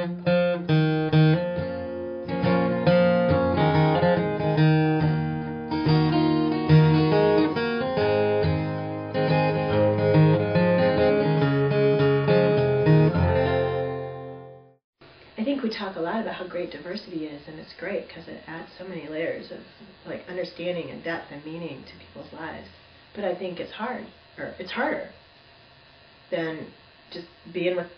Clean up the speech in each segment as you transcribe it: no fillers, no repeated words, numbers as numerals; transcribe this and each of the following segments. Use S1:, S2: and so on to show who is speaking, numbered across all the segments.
S1: I think we talk a lot about how great diversity is, and it's great because it adds so many layers of like understanding and depth and meaning to people's lives. But I think it's hard, or it's harder than just being with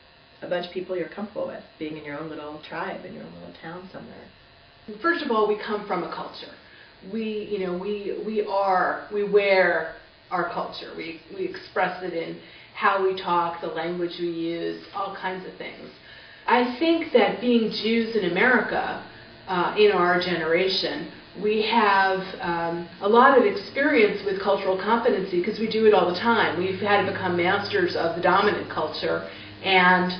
S1: a bunch of people you're comfortable with, being in your own little tribe, in your own little town somewhere.
S2: First of all, we come from a culture. We wear our culture. We express it in how we talk, the language we use, all kinds of things. I think that being Jews in America, in our generation, we have a lot of experience with cultural competency because we do it all the time. We've had to become masters of the dominant culture and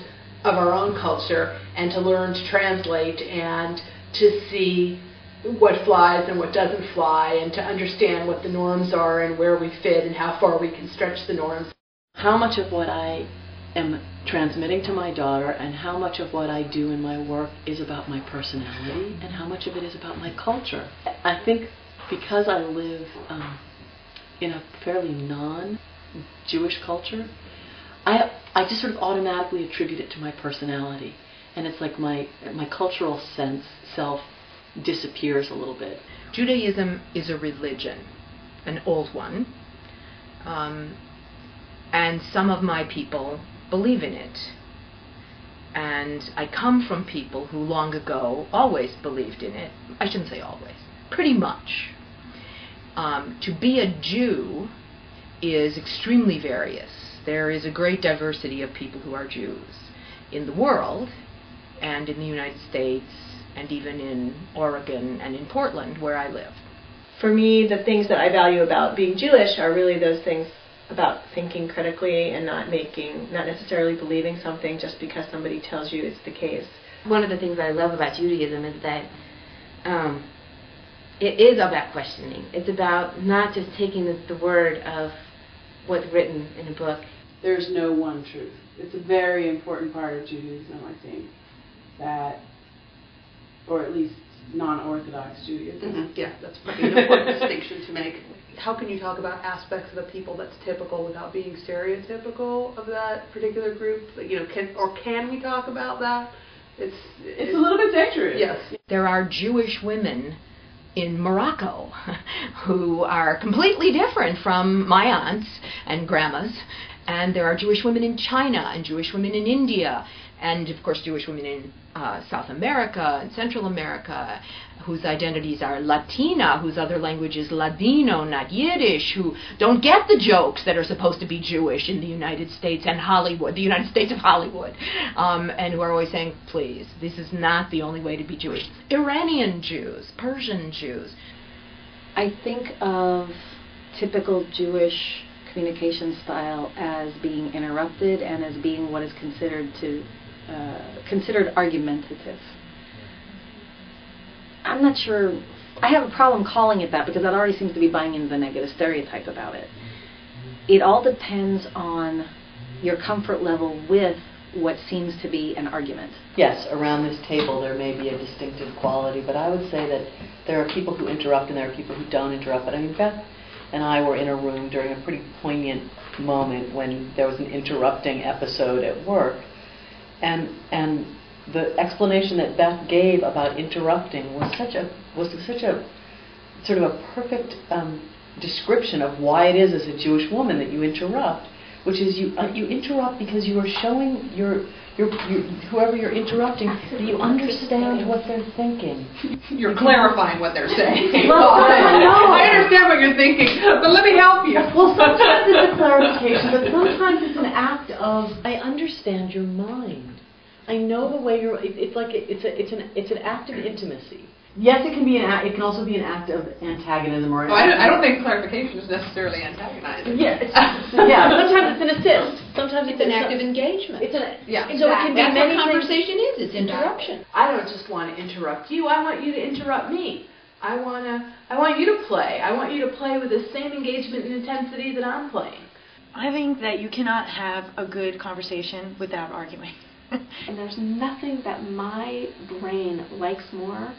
S2: of our own culture, and to learn to translate and to see what flies and what doesn't fly, and to understand what the norms are and where we fit and how far we can stretch the norms.
S3: How much of what I am transmitting to my daughter and how much of what I do in my work is about my personality and how much of it is about my culture. I think because I live in a fairly non-Jewish culture, I just sort of automatically attribute it to my personality, and it's like my cultural self disappears a little bit.
S4: Judaism is a religion, an old one, and some of my people believe in it. And I come from people who long ago always believed in it. I shouldn't say always, pretty much. To be a Jew is extremely various. There is a great diversity of people who are Jews in the world, and in the United States, and even in Oregon and in Portland, where I live.
S1: For me, the things that I value about being Jewish are really those things about thinking critically and not necessarily believing something just because somebody tells you it's the case.
S5: One of the things I love about Judaism is that it is about questioning. It's about not just taking the word of what's written in a book.
S6: There's no one truth. It's a very important part of Judaism, I think, that, or at least non-Orthodox Judaism.
S2: Mm-hmm. Yeah, that's probably an important distinction to make. How can you talk about aspects of the people that's typical without being stereotypical of that particular group? Can we talk about that? It's a little bit dangerous. Yes.
S4: There are Jewish women in Morocco who are completely different from my aunts and grandmas, and there are Jewish women in China and Jewish women in India, and of course Jewish women in South America and Central America whose identities are Latina, whose other language is Ladino, not Yiddish, who don't get the jokes that are supposed to be Jewish in the United States and Hollywood, the United States of Hollywood, and who are always saying, please, this is not the only way to be Jewish. Iranian Jews, Persian Jews.
S3: I think of typical Jewish communication style as being interrupted and as being what is considered argumentative. I'm not sure. I have a problem calling it that because that already seems to be buying into the negative stereotype about it. It all depends on your comfort level with what seems to be an argument.
S7: Yes, around this table there may be a distinctive quality, but I would say that there are people who interrupt and there are people who don't interrupt. But I mean, Beth and I were in a room during a pretty poignant moment when there was an interrupting episode at work, and the explanation that Beth gave about interrupting was such a sort of a perfect description of why it is as a Jewish woman that you interrupt, which is you interrupt because you are showing whoever you're interrupting that you understand what they're thinking.
S2: You're clarifying what they're saying.
S7: Well,
S2: I understand what you're thinking, but let me help you.
S7: Well, sometimes it's a clarification, but sometimes it's an act of I understand your mind. I know the way you're. It's an act of intimacy. Yes, it can be an act. It can also be an act of antagonism or.
S2: I don't think clarification is necessarily antagonizing.
S7: Yeah, yeah. Sometimes it's an assist. Sometimes
S2: it's an act of engagement.
S7: It's an
S2: yeah.
S7: So it can be
S2: That's
S7: many
S2: what conversation is. It's interruption. I don't just want to interrupt you. I want you to interrupt me. I want you to play. I want you to play with the same engagement and intensity that I'm playing.
S8: I think that you cannot have a good conversation without arguing. And there's nothing that my brain likes more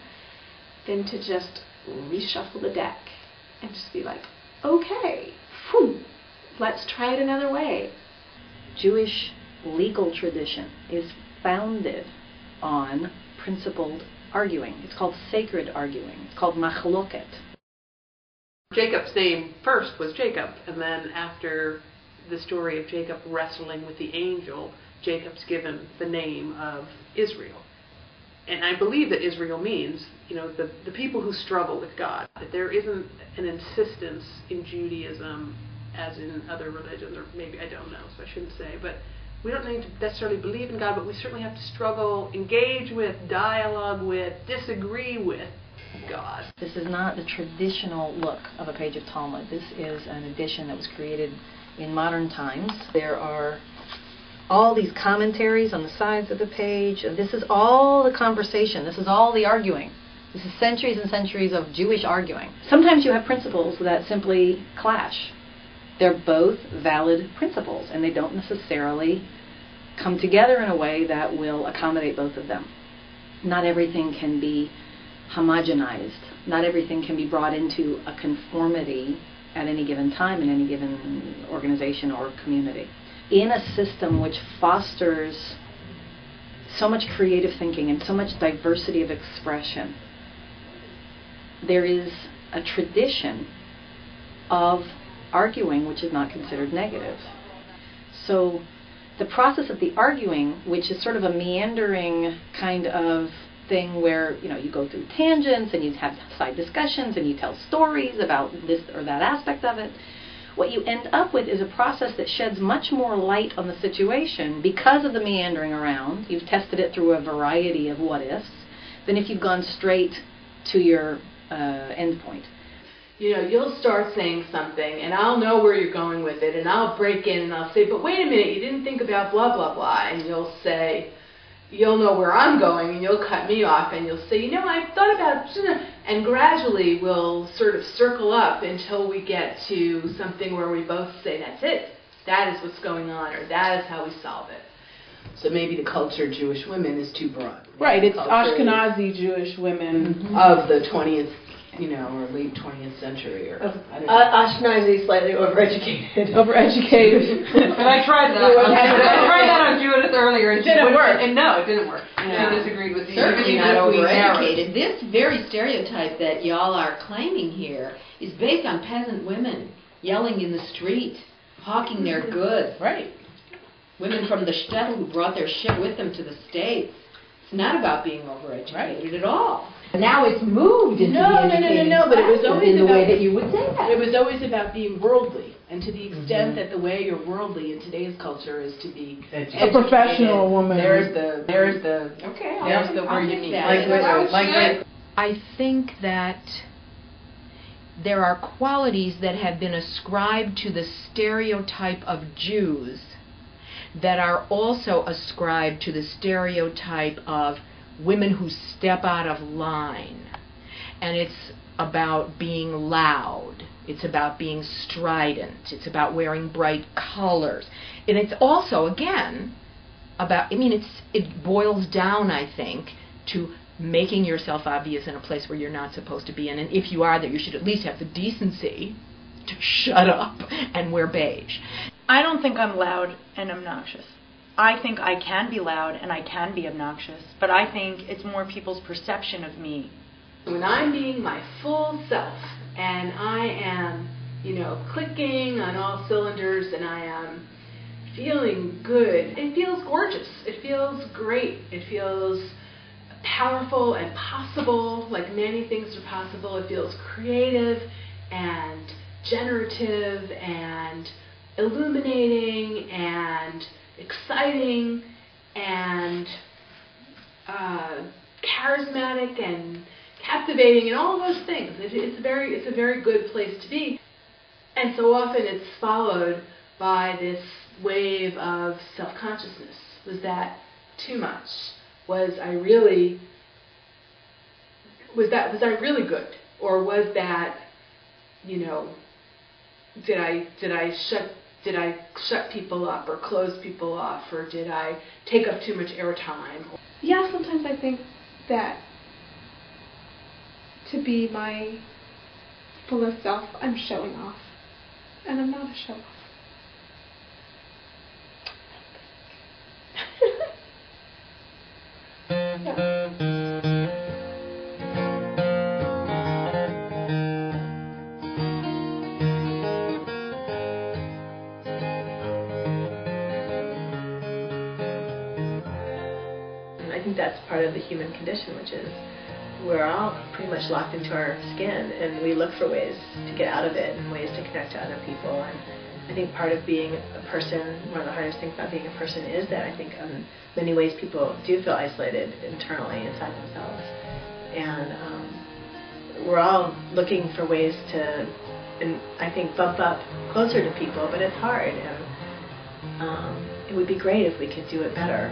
S8: than to just reshuffle the deck and just be like, okay, phew, let's try it another way.
S9: Jewish legal tradition is founded on principled arguing. It's called sacred arguing. It's called machloket.
S10: Jacob's name first was Jacob, and then after the story of Jacob wrestling with the angel, Jacob's given the name of Israel. And I believe that Israel means, the people who struggle with God. That there isn't an insistence in Judaism as in other religions, or maybe I don't know, so I shouldn't say, but we don't need to necessarily believe in God, but we certainly have to struggle, engage with, dialogue with, disagree with God.
S9: This is not the traditional look of a page of Talmud. This is an edition that was created in modern times. There are all these commentaries on the sides of the page. This is all the conversation. This is all the arguing. This is centuries and centuries of Jewish arguing. Sometimes you have principles that simply clash. They're both valid principles, and they don't necessarily come together in a way that will accommodate both of them. Not everything can be homogenized. Not everything can be brought into a conformity at any given time in any given organization or community. In a system which fosters so much creative thinking and so much diversity of expression, there is a tradition of arguing which is not considered negative. So the process of the arguing, which is sort of a meandering kind of thing where you go through tangents and you have side discussions and you tell stories about this or that aspect of it, what you end up with is a process that sheds much more light on the situation because of the meandering around. You've tested it through a variety of what-ifs than if you've gone straight to your end point.
S2: You'll start saying something, and I'll know where you're going with it, and I'll break in and I'll say, but wait a minute, you didn't think about blah, blah, blah, and you'll say, you'll know where I'm going, and you'll cut me off, and you'll say, I thought about, and gradually we'll sort of circle up until we get to something where we both say, that's it, that is what's going on, or that is how we solve it.
S6: So maybe the culture of Jewish women is too broad.
S10: Right, it's Ashkenazi Jewish women
S6: of the 20th, or late 20th century, or
S1: Ashkenazi, slightly overeducated.
S10: And I tried that. I tried that on Judith earlier, and
S1: it didn't work.
S10: And no, it didn't work. She disagreed with you.
S4: Certainly not overeducated. This very stereotype that y'all are claiming here is based on peasant women yelling in the street, hawking their goods.
S10: Right.
S4: Women from the shtetl who brought their shit with them to the States. It's not about being overeducated at all. Now it's moved into the educated
S6: but it was always
S4: in the
S6: about,
S4: way that you would say that.
S6: It was always about being worldly, and to the extent that the way you're worldly in today's culture is to be
S10: a professional woman.
S6: There's the word you need.
S4: I think that there are qualities that have been ascribed to the stereotype of Jews that are also ascribed to the stereotype of women who step out of line. And it's about being loud. It's about being strident. It's about wearing bright colors. And it's also, again, about, it boils down, I think, to making yourself obvious in a place where you're not supposed to be in. And if you are there, you should at least have the decency to shut up and wear beige.
S11: I don't think I'm loud and obnoxious. I think I can be loud and I can be obnoxious, but I think it's more people's perception of me.
S2: When I'm being my full self and I am, clicking on all cylinders and I am feeling good, it feels gorgeous. It feels great. It feels powerful and possible, like many things are possible. It feels creative and generative and illuminating and exciting and charismatic and captivating and all those things. It's a very good place to be. And so often it's followed by this wave of self-consciousness. Was that too much? Was I really good? Or was that, did I Did I shut people up or close people off, or did I take up too much airtime?
S8: Yeah, sometimes I think that to be my fullest self, I'm showing off. And I'm not a show off.
S1: I think that's part of the human condition, which is we're all pretty much locked into our skin, and we look for ways to get out of it and ways to connect to other people. And I think part of being a person, one of the hardest things about being a person is that I think in many ways people do feel isolated internally inside themselves. And we're all looking for ways to, and I think, bump up closer to people, but it's hard. And it would be great if we could do it better.